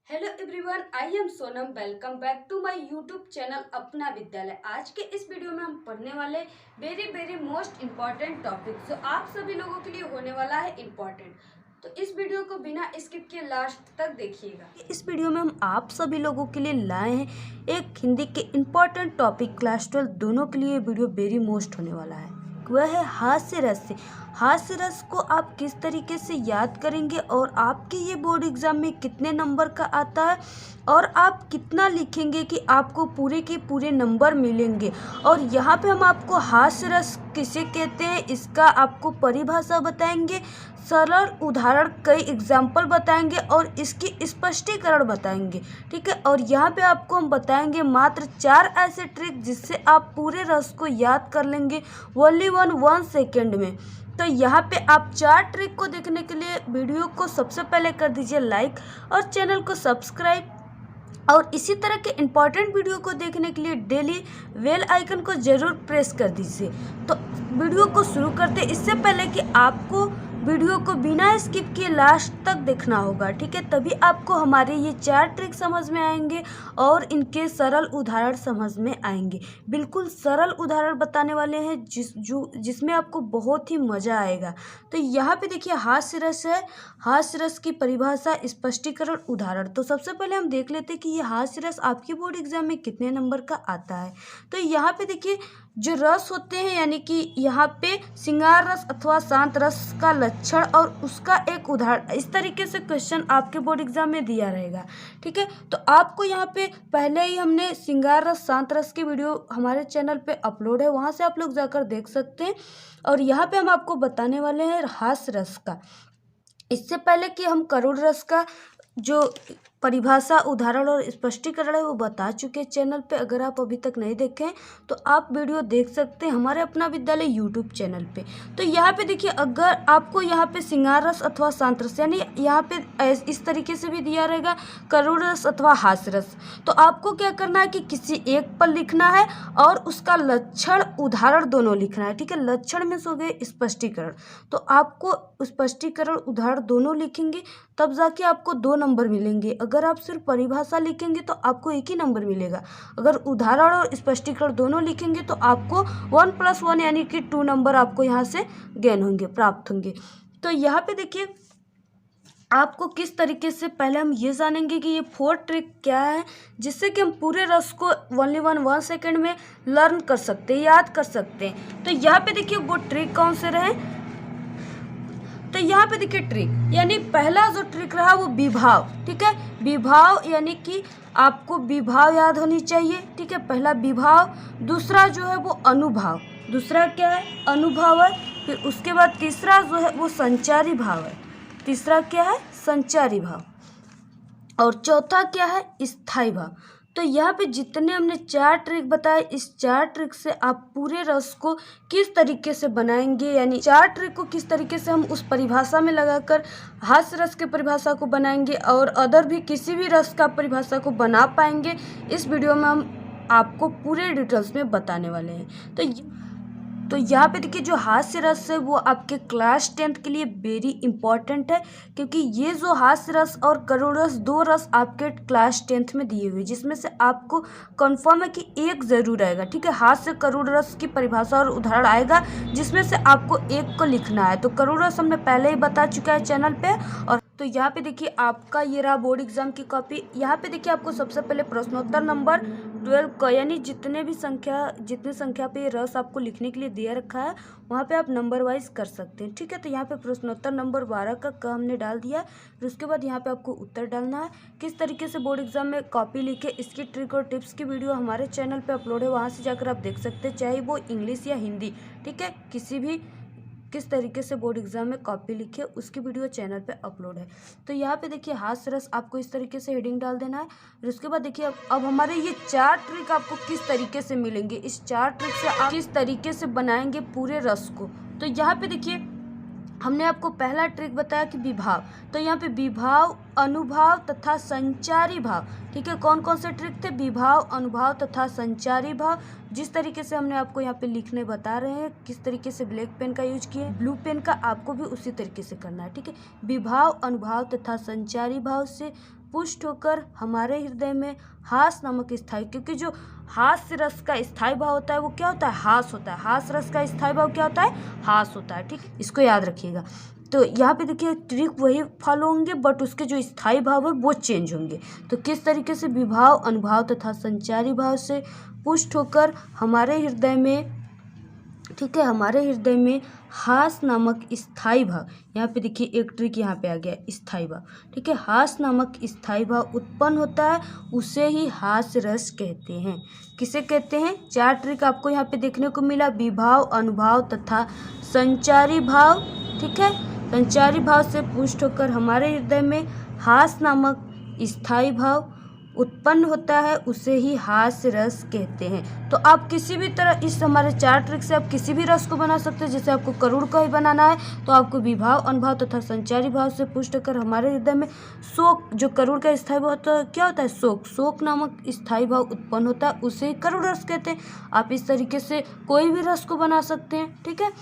Hello everyone, I am Sonam. Welcome back to my YouTube channel Apna Vidyalaya. आज के इस video में हम पढ़ने वाले वेरी मोस्ट इम्पॉर्टेंट टॉपिक जो आप सभी लोगों के लिए होने वाला है इम्पॉर्टेंट। तो इस वीडियो को बिना स्किप किए लास्ट तक देखिएगा। इस वीडियो में हम आप सभी लोगों के लिए लाए हैं एक हिंदी के इम्पॉर्टेंट टॉपिक। क्लास 12 दोनों के लिए वीडियो वेरी मोस्ट होने वाला है। वह है हास्य रस। हास्य रस को आप किस तरीके से याद करेंगे और आपके ये बोर्ड एग्जाम में कितने नंबर का आता है और आप कितना लिखेंगे कि आपको पूरे के पूरे नंबर मिलेंगे। और यहाँ पे हम आपको हास्य रस किसे कहते हैं इसका आपको परिभाषा बताएंगे, सरल उदाहरण कई एग्जाम्पल बताएंगे और इसकी स्पष्टीकरण बताएंगे। ठीक है, और यहाँ पे आपको हम बताएंगे मात्र 4 ऐसे ट्रिक जिससे आप पूरे रस को याद कर लेंगे ओनली 1 सेकेंड में। तो यहाँ पे आप 4 ट्रिक को देखने के लिए वीडियो को सबसे पहले कर दीजिए लाइक और चैनल को सब्सक्राइब। और इसी तरह के इम्पॉर्टेंट वीडियो को देखने के लिए डेली बेल आइकन को ज़रूर प्रेस कर दीजिए। तो वीडियो को शुरू करते इससे पहले कि आपको वीडियो को बिना स्किप किए लास्ट तक देखना होगा। ठीक है, तभी आपको हमारे ये 4 ट्रिक समझ में आएंगे और इनके सरल उदाहरण समझ में आएंगे। बिल्कुल सरल उदाहरण बताने वाले हैं जिसमें आपको बहुत ही मज़ा आएगा। तो यहाँ पे देखिए हास्य रस है, हास्य रस की परिभाषा, स्पष्टीकरण, उदाहरण। तो सबसे पहले हम देख लेते हैं कि ये हास्य रस आपके बोर्ड एग्जाम में कितने नंबर का आता है। तो यहाँ पे देखिए जो रस होते हैं यानी कि यहाँ पे श्रृंगार रस अथवा शांत रस का लक्षण और उसका एक उदाहरण, इस तरीके से क्वेश्चन आपके बोर्ड एग्जाम में दिया रहेगा। ठीक है, तो आपको यहाँ पे पहले ही हमने श्रृंगार रस शांत रस की वीडियो हमारे चैनल पे अपलोड है, वहाँ से आप लोग जाकर देख सकते हैं। और यहाँ पे हम आपको बताने वाले हैं हास्य रस का। इससे पहले कि हम करुण रस का जो परिभाषा, उदाहरण और स्पष्टीकरण है वो बता चुके चैनल पे। अगर आप अभी तक नहीं देखें तो आप वीडियो देख सकते हैं हमारे अपना विद्यालय यूट्यूब चैनल पे। तो यहाँ पे देखिए अगर आपको यहाँ पे श्रृंगार रस अथवा शांत रस यानी यहाँ पे इस तरीके से भी दिया रहेगा करुण रस अथवा हास्य रस, तो आपको क्या करना है कि किसी एक पर लिखना है और उसका लक्षण उदाहरण दोनों लिखना है। ठीक है, लक्षण में हो गए स्पष्टीकरण, तो आपको स्पष्टीकरण उदाहरण दोनों लिखेंगे तब जाके आपको 2 नंबर मिलेंगे। अगर आप सिर्फ परिभाषा लिखेंगे तो आपको 1 ही नंबर मिलेगा। अगर उदाहरण और स्पष्टीकरण दोनों लिखेंगे तो आपको 1+1 यानी कि 2 नंबर आपको यहाँ से गेन होंगे, प्राप्त होंगे। तो यहाँ पे देखिए आपको किस तरीके से, पहले हम ये जानेंगे कि ये 4 ट्रिक क्या है जिससे कि हम पूरे रस को ओनली 1 सेकेंड में लर्न कर सकते हैं, याद कर सकते हैं। तो यहाँ पे देखिए वो ट्रिक कौन से रहे। तो यहाँ पे देखिए ट्रिक यानी पहला जो ट्रिक रहा वो विभाव। ठीक है, विभाव यानी कि आपको विभाव याद होनी चाहिए। ठीक है, पहला विभाव, दूसरा जो है वो अनुभाव, दूसरा क्या है अनुभाव है। फिर उसके बाद तीसरा जो है वो संचारी भाव है, तीसरा क्या है संचारी भाव, और चौथा क्या है स्थायी भाव। तो यहाँ पे जितने हमने 4 ट्रिक बताए, इस 4 ट्रिक से आप पूरे रस को किस तरीके से बनाएंगे, यानी 4 ट्रिक को किस तरीके से हम उस परिभाषा में लगाकर हास्य रस के परिभाषा को बनाएंगे और अदर भी किसी भी रस का परिभाषा को बना पाएंगे, इस वीडियो में हम आपको पूरे डिटेल्स में बताने वाले हैं। तो यहाँ पे देखिए जो हास्य रस है वो आपके क्लास 10 के लिए वेरी इंपॉर्टेंट है, क्योंकि ये जो हास्य रस और करुण रस 2 रस आपके क्लास 10 में दिए हुए, जिसमें से आपको कंफर्म है कि एक ज़रूर आएगा। ठीक है, हास्य करुण रस की परिभाषा और उदाहरण आएगा जिसमें से आपको एक को लिखना है। तो करुण रस हमने पहले ही बता चुका है चैनल पे। और तो यहाँ पे देखिए आपका ये रहा बोर्ड एग्जाम की कॉपी। यहाँ पे देखिए आपको सबसे पहले प्रश्नोत्तर नंबर 12 का यानी जितनी संख्या पे ये रस आपको लिखने के लिए दिया रखा है वहाँ पे आप नंबर वाइज कर सकते हैं। ठीक है, तो यहाँ पे प्रश्नोत्तर नंबर 12 का क हमने डाल दिया। फिर उसके बाद यहाँ पे आपको उत्तर डालना है। किस तरीके से बोर्ड एग्जाम में कॉपी लिखे इसकी ट्रिक और टिप्स की वीडियो हमारे चैनल पे अपलोड है, वहाँ से जाकर आप देख सकते हैं, चाहे वो इंग्लिश या हिंदी। ठीक है, किसी भी किस तरीके से बोर्ड एग्जाम में कॉपी लिखे उसकी वीडियो चैनल पे अपलोड है। तो यहाँ पे देखिए हास्य रस आपको इस तरीके से हेडिंग डाल देना है। फिर उसके बाद देखिए अब हमारे ये 4 ट्रिक आपको किस तरीके से मिलेंगे, इस 4 ट्रिक से आप किस तरीके से बनाएंगे पूरे रस को। तो यहाँ पे देखिए हमने आपको पहला ट्रिक बताया कि विभाव, तो यहाँ पे विभाव, अनुभाव तथा संचारी भाव। ठीक है, कौन कौन से ट्रिक थे, विभाव, अनुभाव तथा संचारी भाव। जिस तरीके से हमने आपको यहाँ पे लिखने बता रहे हैं, किस तरीके से ब्लैक पेन का यूज किए, ब्लू पेन का आपको भी उसी तरीके से करना है। ठीक है, विभाव, अनुभाव तथा संचारी भाव से पुष्ट होकर हमारे हृदय में हास नामक स्थायी, क्योंकि जो हास्य रस का स्थायी भाव होता है वो क्या होता है, हास होता है। हास रस का स्थायी भाव क्या होता है, हास होता है। ठीक, इसको याद रखिएगा। तो यहाँ पे देखिए ट्रिक वही फॉलो होंगे, बट उसके जो स्थायी भाव है वो चेंज होंगे। तो किस तरीके से विभाव, अनुभाव तथा संचारी भाव से पुष्ट होकर हमारे हृदय में, ठीक है, हमारे हृदय में हास नामक स्थायी भाव, यहाँ पे देखिए एक ट्रिक यहाँ पे आ गया, स्थायी भाव। ठीक है, हास नामक स्थायी भाव उत्पन्न होता है, उसे ही हास्य रस कहते हैं। किसे कहते हैं? 4 ट्रिक आपको यहाँ पे देखने को मिला, विभाव, अनुभाव तथा संचारी भाव। ठीक है, संचारी भाव से पुष्ट होकर हमारे हृदय में हास नामक स्थायी भाव उत्पन्न होता है, उसे ही हास्य रस कहते हैं। तो आप किसी भी तरह इस हमारे 4 ट्रिक से आप किसी भी रस को बना सकते हैं। जैसे आपको करुण का ही बनाना है तो आपको विभाव, अनुभाव तथा संचारी भाव से पुष्ट कर हमारे हृदय में शोक, जो करुण का स्थायी भाव होता है क्या होता है, शोक, शोक नामक स्थायी भाव उत्पन्न होता है, उसे ही करुण रस कहते हैं। आप इस तरीके से कोई भी रस को बना सकते हैं। ठीक है,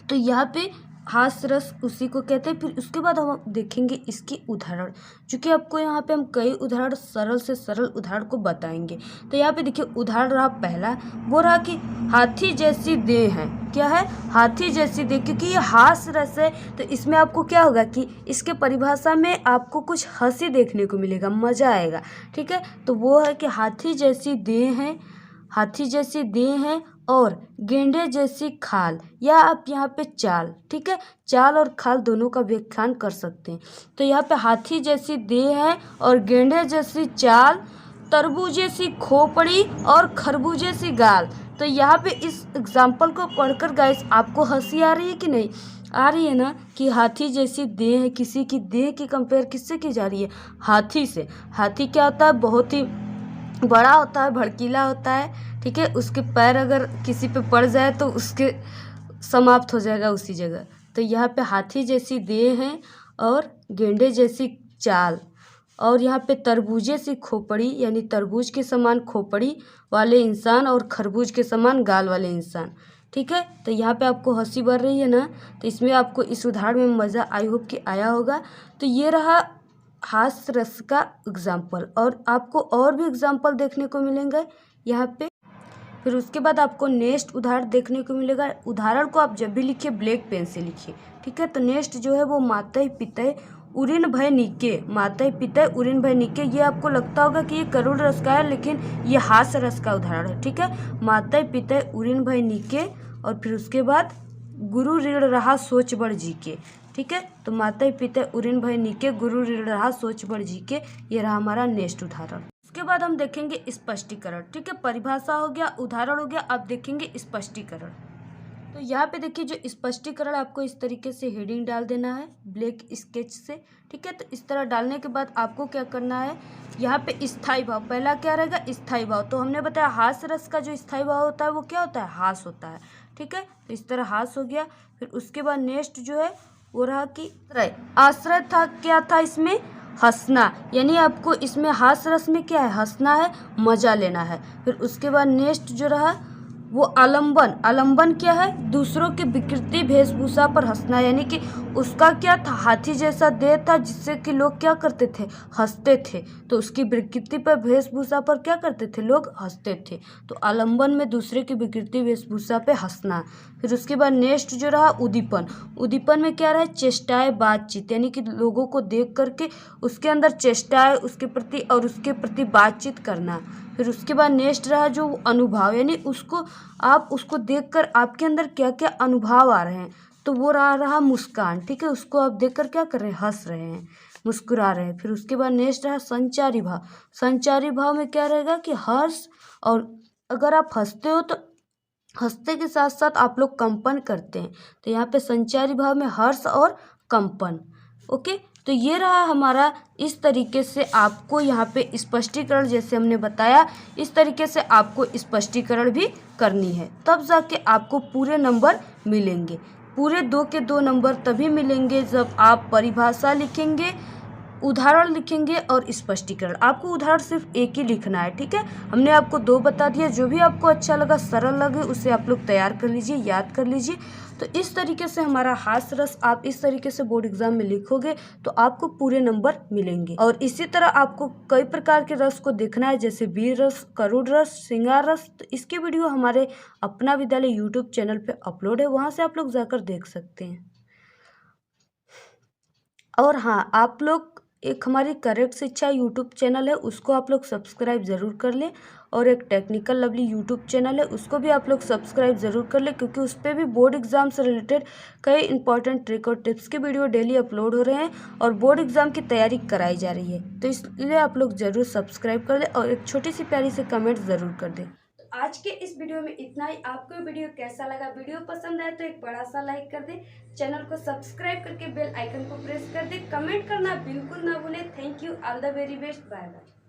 तो यहाँ पे हास्य रस उसी को कहते हैं। फिर उसके बाद हम देखेंगे इसकी उदाहरण, चूँकि आपको यहाँ पे हम कई उदाहरण, सरल से सरल उदाहरण को बताएंगे। तो यहाँ पे देखिए उदाहरण रहा पहला, वो रहा कि हाथी जैसी देह है। क्या है? हाथी जैसी देह, क्योंकि ये हास्य रस है तो इसमें आपको क्या होगा कि इसके परिभाषा में आपको कुछ हंसी देखने को मिलेगा, मज़ा आएगा। ठीक है, तो वो है कि हाथी जैसी देह है, हाथी जैसी देह है और गेंडे जैसी खाल, या आप यहाँ पे चाल, ठीक है, चाल और खाल दोनों का व्याख्यान कर सकते हैं। तो यहाँ पे हाथी जैसी देह है और गेंडे जैसी चाल, तरबूजे सी खोपड़ी और खरबूजे सी गाल। तो यहाँ पे इस एग्जाम्पल को पढ़कर गाइस आपको हंसी आ रही है कि नहीं आ रही है ना, कि हाथी जैसी देह है, किसी की देह की कंपेयर किससे की जा रही है, हाथी से। हाथी क्या होता है, बहुत ही बड़ा होता है, भड़कीला होता है। ठीक है, उसके पैर अगर किसी पे पड़ जाए तो उसके समाप्त हो जाएगा उसी जगह। तो यहाँ पे हाथी जैसी देह है और गेंडे जैसी चाल, और यहाँ पे तरबूजे सी खोपड़ी, यानी तरबूज के समान खोपड़ी वाले इंसान और खरबूज के समान गाल वाले इंसान। ठीक है, तो यहाँ पे आपको हंसी बढ़ रही है ना, तो इसमें आपको इस उदाहरण में मज़ा आई होप कि आया होगा। तो ये रहा हास्य रस का एग्जाम्पल, और आपको और भी एग्जाम्पल देखने को मिलेंगे यहाँ पे। फिर उसके बाद आपको नेक्स्ट उदाहरण देखने को मिलेगा। उदाहरण को आप जब भी लिखिए ब्लैक पेन से लिखिए। ठीक है, तो नेक्स्ट जो है वो मातय पितय उरिन भय नीके, मातय पितय उरिन भय नीके। ये आपको लगता होगा कि ये करुण रस का है, लेकिन ये हास्य रस का उदाहरण है। ठीक है, मातय पितय उरिन भय नीके, और फिर उसके बाद गुरु ऋण रहा सोच बढ़ जी के। ठीक है, तो मातय पितय उरिन भय नीके, गुरु ऋण रहा सोच बढ़ जी के। ये रहा हमारा नेक्स्ट उदाहरण। उसके बाद हम देखेंगे स्पष्टीकरण। ठीक है, परिभाषा हो गया, उदाहरण हो गया, अब देखेंगे स्पष्टीकरण। तो यहाँ पे देखिए जो स्पष्टीकरण, आपको इस तरीके से हेडिंग डाल देना है ब्लैक स्केच से। ठीक है, तो इस तरह डालने के बाद आपको क्या करना है, यहाँ पे स्थायी भाव, पहला क्या रहेगा, स्थायी भाव। तो हमने बताया हास्य रस का जो स्थायी भाव होता है वो क्या होता है, हास होता है। ठीक है, तो इस तरह हास हो गया। फिर उसके बाद नेक्स्ट जो है वो रहा कि आश्रय था, क्या था इसमें, हंसना, यानी आपको इसमें हास्य रस में क्या है, हंसना है, मजा लेना है। फिर उसके बाद नेक्स्ट जो रहा वो आलम्बन, आलम्बन क्या है, दूसरों की विकृति वेशभूषा पर हंसना, यानी कि उसका क्या था, हाथी जैसा देह था जिससे कि लोग क्या करते थे, हंसते थे। तो उसकी विकृति पर, वेशभूषा पर क्या करते थे, लोग हंसते थे। तो आलम्बन में दूसरे की विकृति वेशभूषा पे हंसना। फिर उसके बाद नेक्स्ट जो रहा उद्दीपन, उद्दीपन में क्या रहा, चेष्टाएं, बातचीत, यानी कि लोगों को देख करके उसके अंदर चेष्टाएं, उसके प्रति और उसके प्रति बातचीत करना। फिर उसके बाद नेक्स्ट रहा जो अनुभव, यानी उसको, आप उसको देखकर आपके अंदर क्या क्या अनुभव आ रहे हैं, तो वो रहा मुस्कान। ठीक है, उसको आप देखकर क्या कर रहे हैं, हंस रहे हैं, मुस्कुरा रहे हैं। फिर उसके बाद नेक्स्ट रहा संचारी भाव। संचारी भाव में क्या रहेगा कि हर्ष, और अगर आप हंसते हो तो हंसते के साथ साथ आप लोग कंपन करते हैं। तो यहाँ पे संचारी भाव में हर्ष और कंपन। ओके, तो ये रहा हमारा, इस तरीके से आपको यहाँ पे स्पष्टीकरण, जैसे हमने बताया इस तरीके से आपको स्पष्टीकरण भी करनी है, तब जाके आपको पूरे नंबर मिलेंगे। पूरे 2 के 2 नंबर तभी मिलेंगे जब आप परिभाषा लिखेंगे, उदाहरण लिखेंगे और स्पष्टीकरण। आपको उदाहरण सिर्फ एक ही लिखना है, ठीक है। हमने आपको 2 बता दिया, जो भी आपको अच्छा लगा, सरल लगे, उसे आप लोग तैयार कर लीजिए, याद कर लीजिए। तो इस तरीके से हमारा हास्य रस आप इस तरीके से बोर्ड एग्जाम में लिखोगे तो आपको पूरे नंबर मिलेंगे। और इसी तरह आपको कई प्रकार के रस को देखना है, जैसे वीर रस, करुण रस, श्रृंगार रस। तो इसके वीडियो हमारे अपना विद्यालय यूट्यूब चैनल पे अपलोड है, वहाँ से आप लोग जाकर देख सकते हैं। और हाँ, आप लोग एक हमारी करेक्ट शिक्षा यूट्यूब चैनल है, उसको आप लोग सब्सक्राइब ज़रूर कर लें। और एक टेक्निकल लवली यूट्यूब चैनल है, उसको भी आप लोग सब्सक्राइब ज़रूर कर लें, क्योंकि उस पर भी बोर्ड एग्ज़ाम से रिलेटेड कई इंपॉर्टेंट ट्रिक और टिप्स की वीडियो डेली अपलोड हो रहे हैं और बोर्ड एग्ज़ाम की तैयारी कराई जा रही है। तो इसलिए आप लोग ज़रूर सब्सक्राइब कर लें और एक छोटी सी प्यारी से कमेंट ज़रूर कर दें। आज के इस वीडियो में इतना ही। आपको वीडियो कैसा लगा? वीडियो पसंद आए तो एक बड़ा सा लाइक कर दें, चैनल को सब्सक्राइब करके बेल आइकन को प्रेस कर दें, कमेंट करना बिल्कुल ना भूलें। Thank you, all the very best, bye bye.